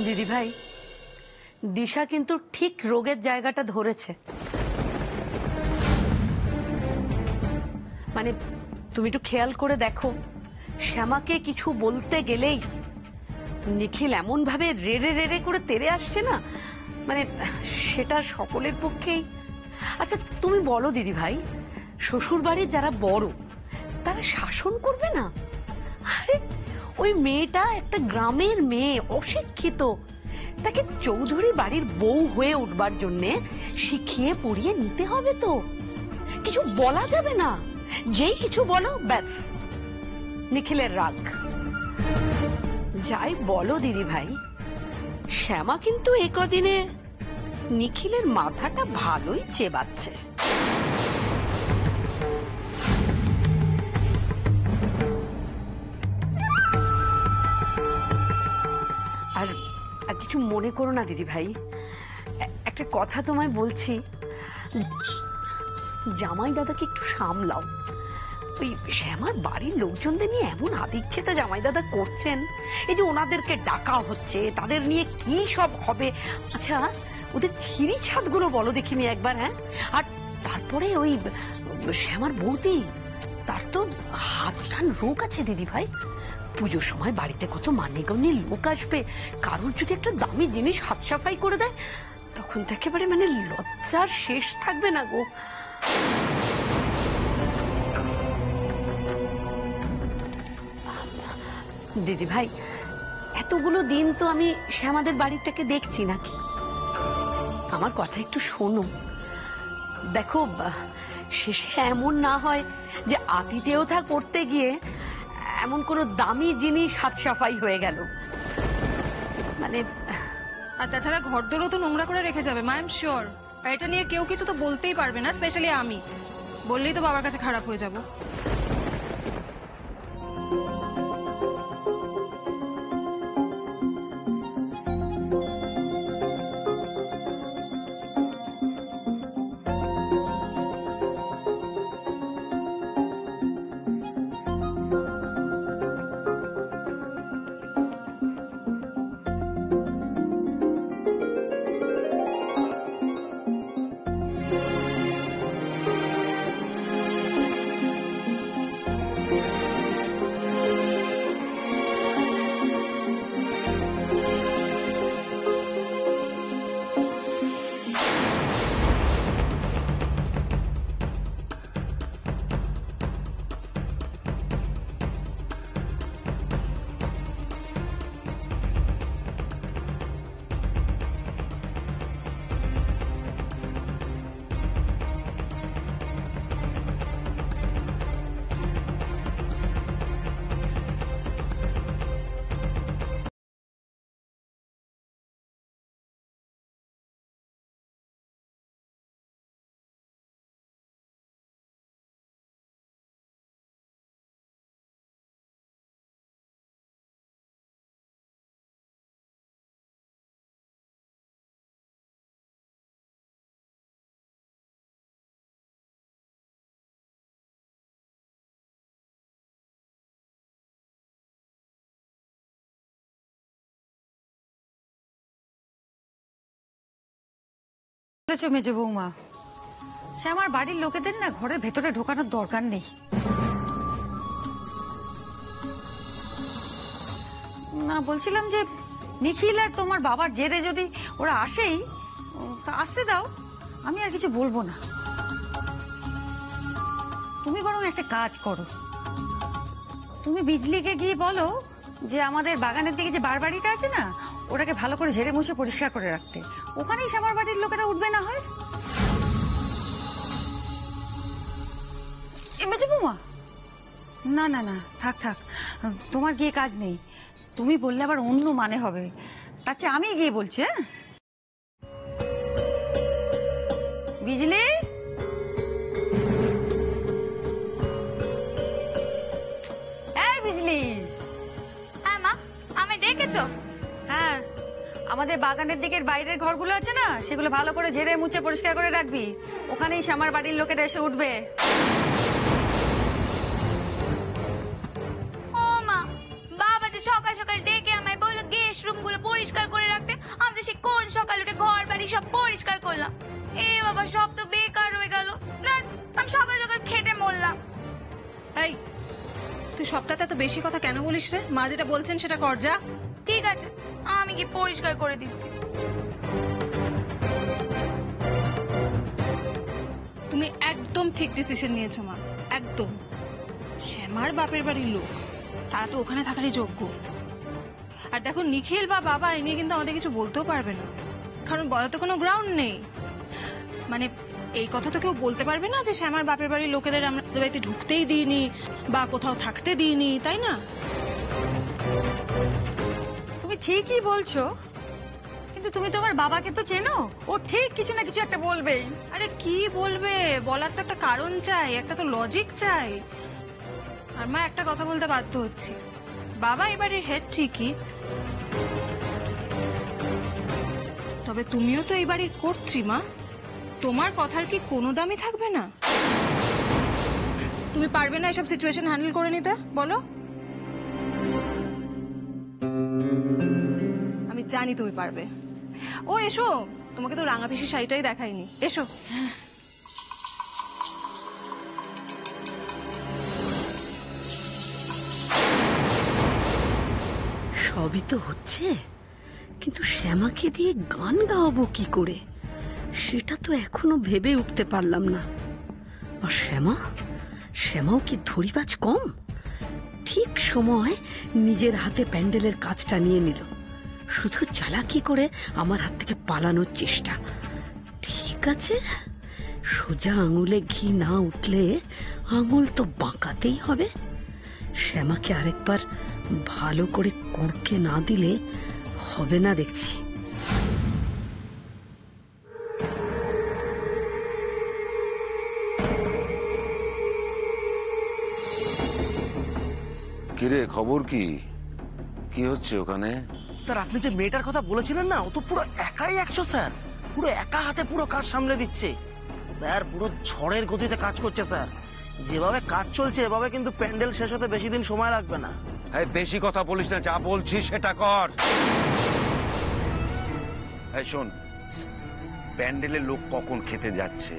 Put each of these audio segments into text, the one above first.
দিদি ভাই, দিশা কিন্তু ঠিক রোগের জায়গাটা ধরেছে। মানে তুমি একটু খেয়াল করে দেখো, শ্যামাকে কিছু বলতে গেলেই নিখিল এমন ভাবে রেড়ে রেড়ে করে তেড়ে আসছে না, মানে সেটা সকলের পক্ষেই। আচ্ছা তুমি বলো দিদি ভাই, শ্বশুর বাড়ির যারা বড় তারা শাসন করবে না? আরে ওই মেয়েটা একটা গ্রামের মেয়ে, অশিক্ষিত, তাকে চৌধুরী বাড়ির বউ হয়ে উঠবার জন্যে শিখিয়ে পড়িয়ে নিতে হবে। তো কিছু বলা যাবে না, যেই কিছু বলো ব্যাস নিখিলের রাগ। যাই বলো দিদি ভাই, শ্যামা কিন্তু এই কদিনে নিখিলের মাথাটা ভালোই চেবাচ্ছে। আর আর কিছু মনে করো না দিদি ভাই, একটা কথা তোমায় বলছি, জামাই দাদাকে একটু সামলাও। ওই শ্যামার বাড়ির লোকজনদের নিয়ে এমন আদিক্ষেতা জামাই দাদা করছেন, এই যে ওনাদেরকে ডাকা হচ্ছে, তাদের নিয়ে কি সব হবে। আচ্ছা ওদের ছিঁড়ি ছাদগুলো বলো দেখিনি একবার। হ্যাঁ, আর তারপরে ওই শ্যামার বৌদি, তার তো হাত টান রোগ আছে দিদি ভাই। পুজোর সময় বাড়িতে কত মান্যগণ্য লোক আসবে, কারোর যদি একটা দামি জিনিস হাত সাফাই করে দেয়, তখন তো একেবারে মানে লজ্জার শেষ থাকবে না গো। দিদি ভাই, এতগুলো দিন তো আমি শ্যামাদের বাড়িটাকে দেখছি নাকি, আমার কথা একটু শোনো। দেখো শেষে এমন না হয় যে আতিথেয়তা করতে গিয়ে এমন কোনো দামি জিনিস হাত সাফাই হয়ে গেল। মানে আর তাছাড়া ঘরদোরও তো নোংরা করে রেখে যাবে, আই এম শিওর। আর এটা নিয়ে কেউ কিছু তো বলতেই পারবে না, স্পেশালি আমি। বললেই তো বাবার কাছে খারাপ হয়ে যাব। মেজো বৌমা, সে আমার বাড়ির লোকেদের না ঘরের ভেতরে ঢোকানোর দরকার নেই। না বলছিলাম যে নিখিল আর তোমার বাবার জেরে যদি ওরা আসেই, তা আসতে দাও, আমি আর কিছু বলবো না। তুমি বরং একটা কাজ করো, তুমি বিজলিকে গিয়ে বলো যে আমাদের বাগানের দিকে যে বারবাড়িটা আছে না, ওটাকে ভালো করে ঝেড়ে মুছে পরিষ্কার করে রাখতে। ওখানেই আমার বাড়ির লোকেরা উঠবে না হয়। মেজো বৌমা, না না না, থাক থাক, তোমার গিয়ে কাজ নেই। তুমি বললে আবার অন্য মানে হবে, তার চেয়ে আমি গিয়ে বলছি। হ্যাঁ বিজলি, এই বিজলি। হ্যাঁ মা, আমি ডেকেছো? হ্যাঁ, আমাদের বাগানের দিকের বাইরের ঘরগুলো আছে না, সেগুলো ভালো করে ঝেড়ে মুছে পরিষ্কার করে রাখবি। ওখানেই আমার বাড়ির লোকেরা এসে উঠবে। ও মা, বাবা যে সকাল সকাল ডেকে আমায় বললো গেস্ট রুম গুলো পরিষ্কার করে বাড়ি সব পরিষ্কার করলাম, এ বাবা সব তো বেকার হয়ে গেল। না, আমি সকাল সকাল খেটে মরলাম। এই তুই সবটাতে এত বেশি কথা কেন বলিস রে? মা যেটা বলছেন সেটা কর যা। ঠিক আছে, আমি কি পরিষ্কার করে দিচ্ছি। তুমি একদম ঠিক ডিসিশন নিয়েছো মা, একদম। শ্যামার বাপের বাড়ির লোক, তারা তো ওখানে থাকারই যোগ্য। আর দেখো নিখিল বা বাবা এ নিয়ে কিন্তু আমাদের কিছু বলতেও পারবে না, কারণ বলা তো কোনো গ্রাউন্ড নেই। মানে এই কথা তো কেউ বলতে পারবে না যে শ্যামার বাপের বাড়ির লোকেদের আমরা বাড়িতে ঢুকতেই দিইনি বা কোথাও থাকতে দিইনি, তাই না? তুমি ঠিকই বলছো, কিন্তু তুমি তোমার বাবাকে তো চেনো, ও ঠিক কিছু না কিছু একটা বলবেই। আরে কি বলবে, বলার তো একটা কারণ চাই, একটা তো লজিক চাই। আর মা একটা কথা বলতে বাধ্য হচ্ছি, বাবা এবারে হেড ঠিকই, তবে তুমিও তো এই বাড়ির কর্ত্রী মা, তোমার কথার কি কোনো দামই থাকবে না? তুমি পারবে না এসব সিচুয়েশন হ্যান্ডেল করে নিতে? বলো। আমি জানি তুমি পারবে। ও এসো, তোমাকে তো রাঙা পিসি শাড়িটাই দেখাইনি, এসো। সবই তো হচ্ছে, কিন্তু শ্যামাকে দিয়ে গান গাওয়াবো কি করে সেটা তো এখনো ভেবে উঠতে পারলাম না। আর শ্যামাও কি ধরিবাজ কম? ঠিক সময় নিজের হাতে প্যান্ডেলের কাজটা নিয়ে নিল, শুধু চালাকি করে আমার হাত থেকে পালানোর চেষ্টা। ঠিক আছে, সোজা আঙুলে ঘি না উঠলে আঙুল তো বাঁকাতেই হবে। শ্যামাকে আরেকবার ভালো করে কুড়কে না দিলে হবে না দেখছি। কিরে, খবর কি? কি হচ্ছে ওখানে? স্যার আপনি যে মেয়েটার কথা বলেছিলেন না, ও তো পুরো একাই 100 স্যার, পুরো একা হাতে পুরো কাজ সামলে দিচ্ছে স্যার, পুরো ঝড়ের গতিতে কাজ করছে স্যার। যেভাবে কাজ চলছে এভাবে কিন্তু প্যান্ডেল শেষ হতে বেশি দিন সময় লাগবে না। এই বেশি কথা বলিস না, যা বলছি সেটা কর। এই শোন, প্যান্ডেলে লোক কখন খেতে যাচ্ছে,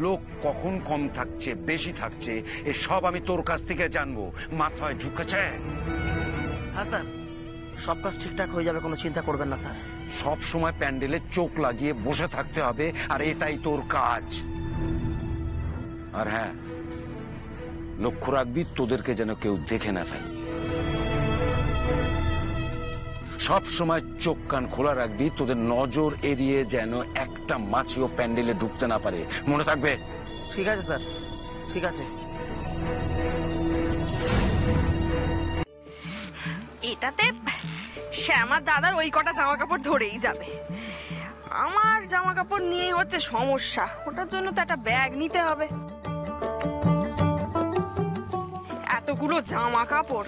লোক কখন কম থাকছে বেশি থাকছে, এসব আমি তোর কাছ থেকে জানবো। মাথায় ঢুকেছে? হ্যাঁ স্যার, সব কাজ ঠিকঠাক হয়ে যাবে, কোনো চিন্তা করবেন না স্যার। সব সময় প্যান্ডেলে চোখ লাগিয়ে বসে থাকতে হবে, আর এটাই তোর কাজ। আর হ্যাঁ, লক্ষ্য রাখবি তোদেরকে যেন কেউ দেখে না ফেলে। সব সময় চোখ কান খোলা রাখবি, তোদের নজর এড়িয়ে যেন একটা মাছিও প্যান্ডেলে ঢুকতে না পারে, মনে থাকবে? ঠিক আছে স্যার, ঠিক আছে। এটাতে শ্যামার দাদার ওই কটা জামা কাপড় ধরেই যাবে। আমার জামা কাপড় নিয়েই হচ্ছে সমস্যা, ওটার জন্য তো একটা ব্যাগ নিতে হবে। এতগুলো জামা কাপড়,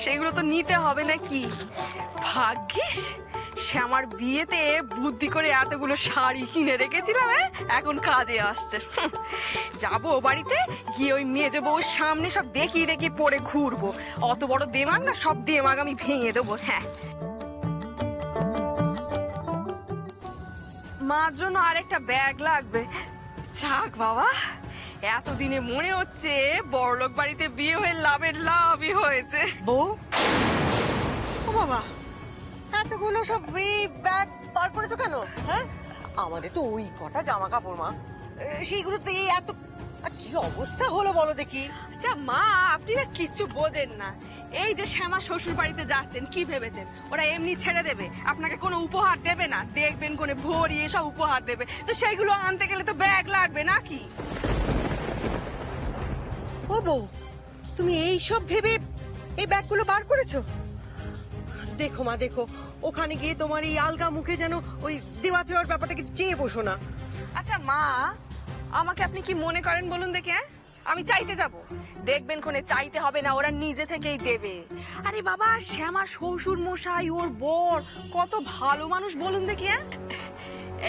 সেগুলো তো নিতে হবে নাকি? ভাগ্যিস শ্যামার বিয়েতে বুদ্ধি করে এতগুলো শাড়ি কিনে রেখেছিলাম, এখন কাজে আসছে। যাবো বাড়িতে গিয়ে ওই মেজো বউর সামনে সব দেখিয়ে দেখিয়ে পরে ঘুরবো। অত বড় দেমাগ না, সব দেমাগ আমি ভেঙে দেবো। হ্যাঁ, মার জন্য আরেকটা ব্যাগ লাগবে। যাক বাবা, এতদিনে মনে হচ্ছে বড়লোক বাড়িতে বিয়ে হয়ে লাভের লাভই হয়েছে। বউ, ও বাবা, এতগুলো সব ব্যাগ বার করেছো কেন? হ্যাঁ, আমাদের তো ওই কটা জামা কাপড় মা, সেইগুলো তো এই এত, আর কি অবস্থা হলো বলো দেখি। আচ্ছা মা, আপনি না কিচ্ছু বোঝেন না। এই যে শ্যামা শ্বশুর বাড়িতে যাচ্ছেন, কি ভেবেছেন ওরা এমনি ছেড়ে দেবে? আপনাকে কোনো উপহার দেবে না, দেখবেন কোনে ভরিয়ে সব উপহার দেবে, তো সেইগুলো আনতে গেলে তো ব্যাগ লাগবে নাকি? ও বউ, তুমি এই সব ভেবে এই ব্যাগগুলো বার করেছো? দেখো মা দেখো, ওখানে গিয়ে তোমার এই আলগা মুখে যেন ওই দেওয়া দেওয়ার ব্যাপারটাকে চেয়ে বসো না। আচ্ছা মা, আমাকে আপনি কি মনে করেন বলুন দেখি? আমি চাইতে যাব? দেখবেন কোনে চাইতে হবে না, ওরা নিজে থেকেই দেবে। আরে বাবা, শ্যামা শ্বশুর মশাই ওর বর কত ভালো মানুষ বলুন দেখি।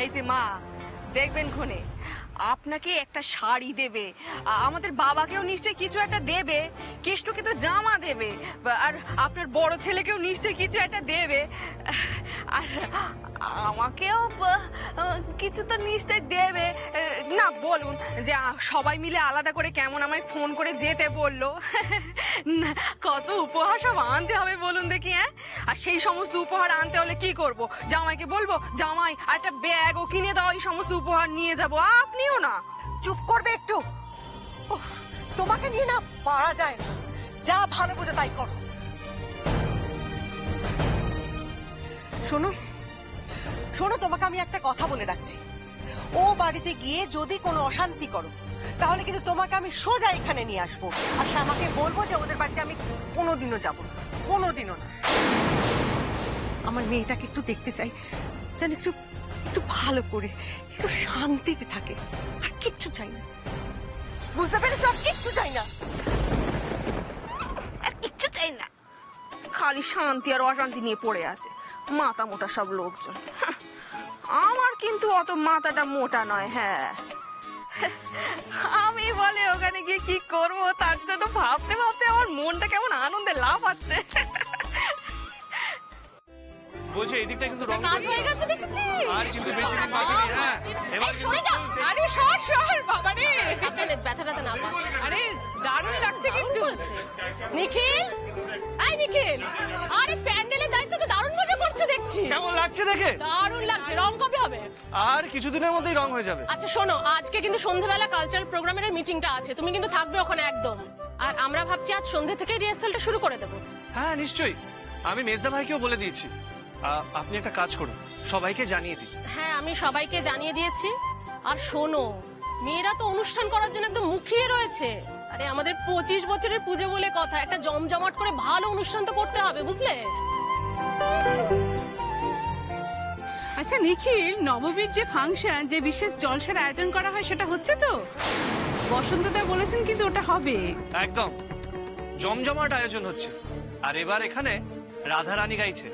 এই যে মা, দেখবেন কোনে আপনাকে একটা শাড়ি দেবে, আমাদের বাবাকেও নিশ্চয়ই কিছু একটা দেবে, কেষ্টকে তো জামা দেবে, আর আপনার বড় ছেলেকেও নিশ্চয়ই কিছু একটা দেবে। আর আমাকেও কিছু তো নিশ্চয় দেবে। না বলুন যে সবাই মিলে আলাদা করে কেমন আমায় ফোন করে যেতে বললো। না, কত উপহার সব আনতে হবে বলুন দেখি। হ্যাঁ, আর সেই সমস্ত উপহার আনতে হলে কি করব? জামাইকে বলবো জামাই আর একটা ব্যাগও কিনে দাও, এই সমস্ত উপহার নিয়ে যাবো। আপনিও না চুপ করবে একটু? উফ, তোমাকে নিয়ে না পারা যায় না। যা ভালো বোঝো তাই করো। শোনো শোনো, তোমাকে আমি একটা কথা বলে রাখছি। ও বাড়িতে গিয়ে যদি কোনো অশান্তি করো তাহলে কিন্তু তোমাকে আমি সোজা এখানে নিয়ে আসবো, আর শ্যামাকে বলবো যে ওদের বাড়িতে আমি কোনোদিনও যাবো না, কোনোদিনও না। আমার মেয়েটাকে একটু দেখতে চাই, যেন একটু একটু ভালো করে একটু শান্তিতে থাকে, আর কিচ্ছু চাই না। বুঝতে পেরেছো? আর কিচ্ছু চাই না, আর কিচ্ছু চাই না, খালি শান্তি আর অশান্তি নিয়ে পড়ে আছে মাথা মোটা সব লোকজন। আমার কিন্তু অত মাথাটা মোটা নয়। হ্যাঁ, আমি বলে ওখানে গিয়ে কি করব তার জন্য ভাবতে ভাবতে আমার মনটা কেমন আনন্দে লাফাচ্ছে। বলছে এই দিকটা কিন্তু রং কাজ হয়ে গেছে দেখেছি। আর কিন্তু বেশি দিন বাকি নেই। হ্যাঁ, এবার সরে যাও। আরে সর সর বাবা রে, সাবধানে, ব্যথাটা না পাস। আরে দারুণ লাগছে কিন্তু। নিখিল, এই নিখিল, আরে প্যান্ডেলের দায়িত্ব তো দারুণ ভাবে করছে দেখছি। কেমন লাগছে দেখে? দারুণ লাগছে। রং কবে হবে? আর কিছুদিনের মধ্যেই রং হয়ে যাবে। আচ্ছা শোনো, আজকে কিন্তু সন্ধ্যাবেলা কালচারাল প্রোগ্রামের মিটিংটা আছে, তুমি কিন্তু থাকবে ওখানে একদম। আর আমরা ভাবছি আজ সন্ধ্যে থেকে রিহার্সালটা শুরু করে দেবো। হ্যাঁ নিশ্চয়ই, আমি মেজদা ভাইকেও বলে দিয়েছি। আপনি একটা কাজ করুন, সবাইকে জানিয়ে দিন। হ্যাঁ, আমি সবাইকে জানিয়ে দিয়েছি। আর শোনো, মেয়েরা তো অনুষ্ঠান করার জন্য একদম মুখিয়ে রয়েছে। আরে আমাদের 25 বছরের পুজো বলে কথা, একটা জমজমাট করে ভালো অনুষ্ঠান তো করতে হবে, বুঝলে? আচ্ছা নিখিল, নববীর যে ফাংশন, যে বিশেষ জলসার আয়োজন করা হয় সেটা হচ্ছে তো? বসন্তদা বলেছেন কিন্তু ওটা হবে। একদম জমজমাট আয়োজন হচ্ছে। আর এবার এখানে রাধা রানী গাইছে।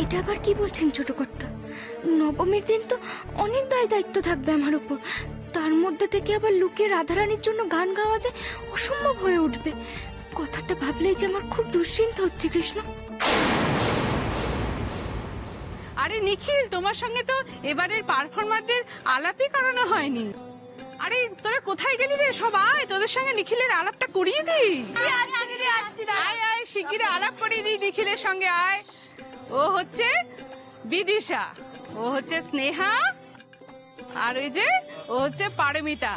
এটা আবার কি বলছেন ছোট কর্তা? নবমীর দিন তো অনেক দায়িত্ব থাকবে আমার উপর, তার মধ্যে থেকে আবার লুকিয়ে রাধারানীর জন্য গান গাওয়া যায় অসম্ভব হয়ে উঠবে। কথাটা ভাবলেই যে আমার খুব দুশ্চিন্তা হচ্ছে কৃষ্ণ। আরে নিখিল, তোমার সঙ্গে তো এবারের পারফর্মারদের আলাপই করানো হয়নি। আরে তোরা কোথায় গেলি রে? সব আয়, তোদের সঙ্গে নিখিলের আলাপটা করিয়ে দিই। আয় আয়, শিগগিরই আলাপ করিয়ে দিই নিখিলের সঙ্গে, আয়। ও হচ্ছে বিদিশা, ও হচ্ছে স্নেহা, আর ওই যে ও হচ্ছে পারমিতা।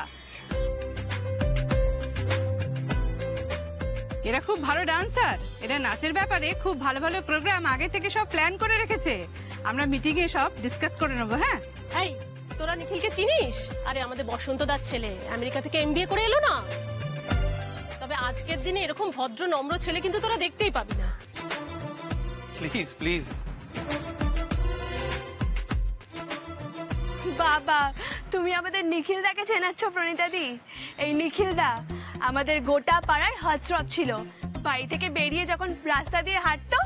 এরা খুব ভালো ডান্সার। এরা নাচের ব্যাপারে খুব ভালো ভালো প্রোগ্রাম আগে থেকে সব প্ল্যান করে রেখেছে। আমরা মিটিং এ সব ডিসকাস করে নেবো। হ্যাঁ, এই তোরা নিখিলকে চিনিস? আরে আমাদের বসন্তদার ছেলে, আমেরিকা থেকে এমবিএ করে এলো না। তবে আজকের দিনে এরকম ভদ্র নম্র ছেলে কিন্তু তোরা দেখতেই পাবি না। Please please. বাবা, তুমি আমাদের নিখিল দাকে চেনাচ্ছ প্রণীতা দি? এই নিখিল দা আমাদের গোটা পাড়ার হটস্টপ ছিল। বাড়ি থেকে বেরিয়ে যখন রাস্তা দিয়ে হাঁটতো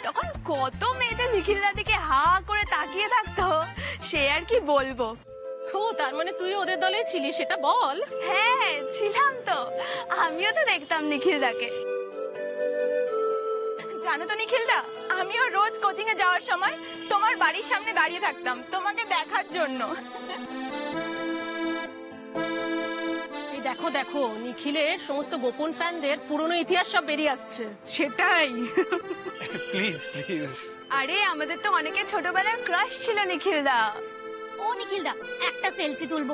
তখন কত মেয়ে নিখিল দা দিকে হা করে তাকিয়ে থাকতো, সে আর কি বলবো। ও, তার মানে তুই ওদের দলে ছিলি, সেটা বল। হ্যাঁ ছিলাম তো, আমিও তো দেখতাম নিখিল দাকে। জানো তো নিখিল দা, আমিও রোজ কোচিং এ যাওয়ার সময় তোমার বাড়ির সামনে দাঁড়িয়ে থাকতাম তোমাকে দেখার জন্য। এই দেখো দেখো, নিখিলের সমস্ত গোপন ফ্যানদের পুরনো ইতিহাস সব বেরিয়ে আসছে। সেটাই। Please please. আরে আমাদের তো অনেকের ছোটবেলার ক্রাশ ছিল নিখিল দা। ও নিখিল দা, একটা সেলফি তুলবো,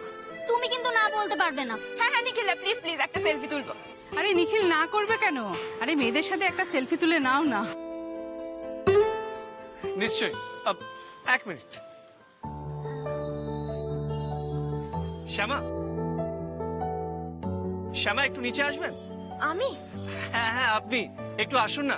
তুমি কিন্তু না বলতে পারবে না। হ্যাঁ হ্যাঁ নিখিল দা, প্লিজ প্লিজ একটা সেলফি তুলবো। আরে নিখিল না করবে কেন? আরে মেয়েদের সাথে একটা সেলফি তুলে নাও না। নিশ্চয়ই, এক মিনিট। শ্যামা, শ্যামা একটু নিচে আসবেন? আমি? হ্যাঁ হ্যাঁ আপনি একটু আসুন না।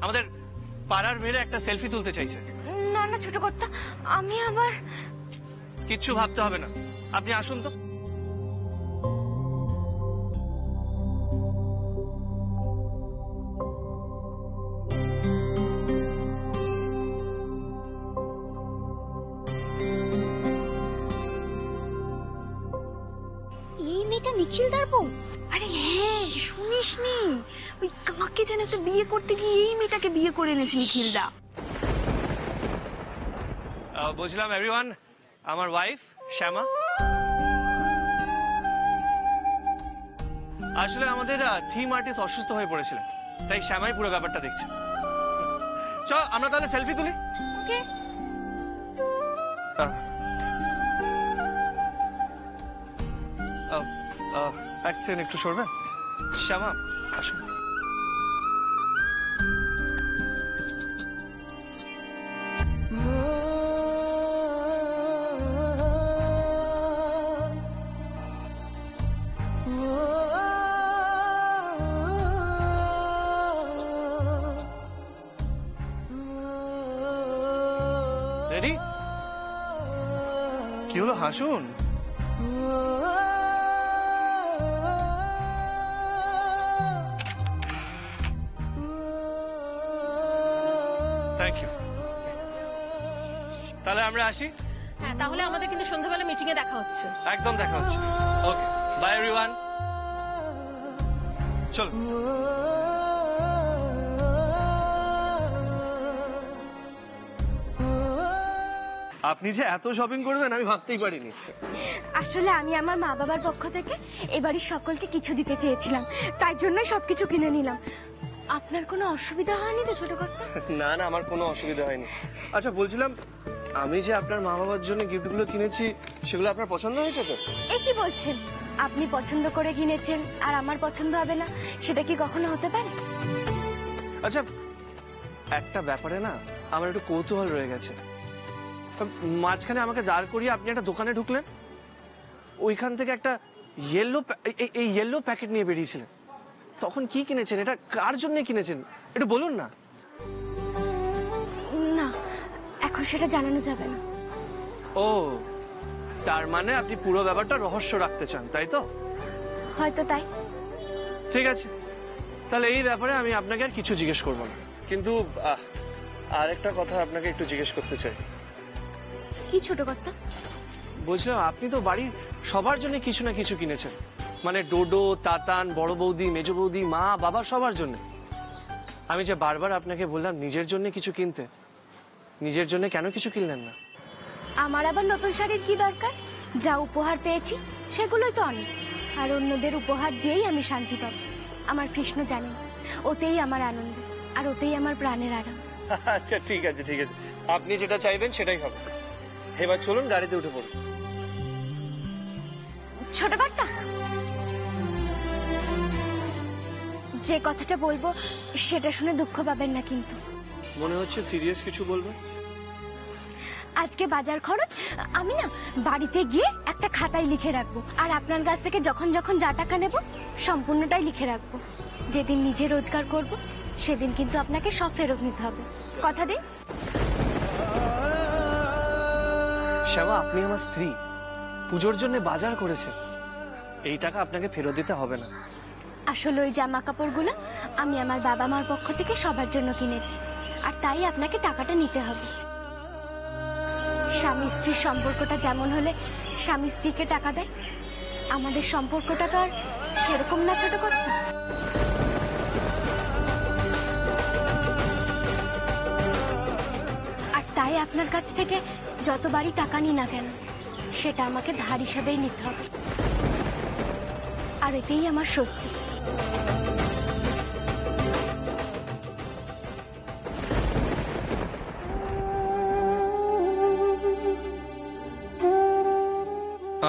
আমাদের পাড়ার মেয়েরা একটা সেলফি তুলতে চাইছে। না না ছোট কর্তা, আমি আবার। কিচ্ছু ভাবতে হবে না, আপনি আসুন তো। মেয়েটা নিখিলদার বউ? আরে হ্যাঁ, শুনিসনি? ওই কাকে যেন একটা বিয়ে করতে গিয়ে এই মেয়েটাকে বিয়ে করে এনেছে নিখিলদা। বলছিলাম এভরিওয়ান, আমার ওয়াইফ শ্যামা। আসলে আমাদের থিম আর্টিস্ট অসুস্থ হয়ে পড়েছিলেন, তাই শ্যামাই পুরো ব্যাপারটা দেখছে। চল আমরা তাহলে সেলফি তুলি। ওকে। এক সেকেন্ড, একটু সরবেন? শ্যামা আসুন। রেডি? কি হলো, হাসুন। Thank you. তাহলে আমরা আসি। হ্যাঁ, তাহলে আমাদের কিন্তু সন্ধ্যাবেলা মিটিং এ দেখা হচ্ছে। একদম দেখা হচ্ছে। ওকে, বাই এভরিওয়ান। চলো। আপনি যে এত শপিং করবেন আমি ভাবতেই পারিনি। আসলে আমি আমার মা বাবার পক্ষ থেকে এবাড়ির সকলকে কিছু দিতে চেয়েছিলাম, তাই জন্য সবকিছু কিনে নিলাম। আপনার কোনো অসুবিধা হয়নি তো ছোট কর্তা? না না, আমার কোনো অসুবিধা হয়নি। আচ্ছা বলছিলাম, আমি যে আপনার মা বাবার জন্য গিফটগুলো কিনেছি সেগুলো আপনার পছন্দ হয়েছে তো? এ কি বলছেন? আপনি পছন্দ করে কিনেছেন আর আমার পছন্দ হবে না, সেটা কি কখনো হতে পারে? আচ্ছা, একটা ব্যাপারে না আমার একটু কৌতূহল রয়ে গেছে। মাঝখানে আমাকে দাঁড় করিয়ে আপনি একটা দোকানে ঢুকলেন, ওইখান থেকে একটা ইয়েলো প্যাকেট নিয়ে বেরিয়েছিলেন। তখন কি কিনেছেন? এটা কার জন্য কিনেছেন একটু বলুন না। না, এখন সেটা জানানো যাবে না। ও, তার মানে আপনি পুরো ব্যাপারটা রহস্য রাখতে চান, তাই তো? হয়তো তাই। ঠিক আছে, তাহলে এই ব্যাপারে আমি আপনাকে আর কিছু জিজ্ঞেস করবো না, কিন্তু আরেকটা কথা আপনাকে একটু জিজ্ঞেস করতে চাই। কি ছোট কর্তা? বলছিলাম, আপনি তো বাড়ির সবার জন্য কিছু না কিছু কিনেছেন, মানে ডোডো, তাতান, বড় বৌদি, মেজ বৌদি, মা বাবা সবার জন্য। আমি যে বারবার আপনাকে বললাম নিজের জন্য কিছু কিনতে, নিজের জন্য কেন কিছু কিনলেন না? আমার আবার নতুন শাড়ির কি দরকার? যা উপহার পেয়েছি সেগুলোই তো অনেক, আর অন্যদের উপহার দিয়েই আমি শান্তি পাবো। আমার কৃষ্ণ জানেন, ওতেই আমার আনন্দ, আর ওতেই আমার প্রাণের আরাম। আচ্ছা ঠিক আছে ঠিক আছে, আপনি যেটা চাইবেন সেটাই হবে। এবার চলুন গাড়িতে উঠে পড়ুন। ছোট কর্তা, যে কথাটা বলবো সেটা শুনে দুঃখ পাবেন না কিন্তু। মনে হচ্ছে সিরিয়াস কিছু বলবেন। আজকে বাজার খরচ আমি না বাড়িতে গিয়ে একটা খাতায় লিখে রাখবো, আর আপনার কাছ থেকে যখন যখন যা টাকা নেব সম্পূর্ণটাই লিখে রাখবো। যেদিন নিজে রোজগার করব সেদিন কিন্তু আপনাকে সব ফেরত নিতে হবে, কথা দিন। শ্যামা, আপনি আমার স্ত্রী, পুজোর জন্য বাজার করেছেন, এই টাকা আপনাকে ফেরত দিতে হবে না। আসলে ওই জামা কাপড়গুলো আমি আমার বাবা মার পক্ষ থেকে সবার জন্য কিনেছি, আর তাই আপনাকে টাকাটা নিতে হবে। স্বামী স্ত্রীর সম্পর্কটা যেমন হলে স্বামী স্ত্রীকে টাকা দেয়, আমাদের সম্পর্কটা তো আর সেরকম না ছোট কর্তা। আর তাই আপনার কাছ থেকে যতবারই টাকা নিই না কেন সেটা আমাকে ধার হিসাবেই নিতে হবে, আর এতেই আমার স্বস্তি।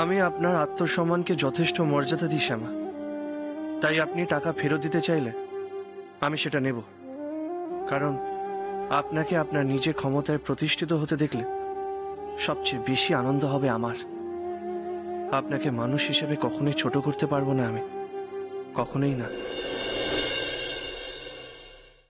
আমি আপনার আত্মসম্মানকে যথেষ্ট মর্যাদা দিই শ্যামা, তাই আপনি টাকা ফেরত দিতে চাইলে আমি সেটা নেব, কারণ আপনাকে আপনার নিজের ক্ষমতায় প্রতিষ্ঠিত হতে দেখলে সবচেয়ে বেশি আনন্দ হবে আমার। আপনাকে মানুষ হিসেবে কখনোই ছোট করতে পারবো না আমি, কখনোই না।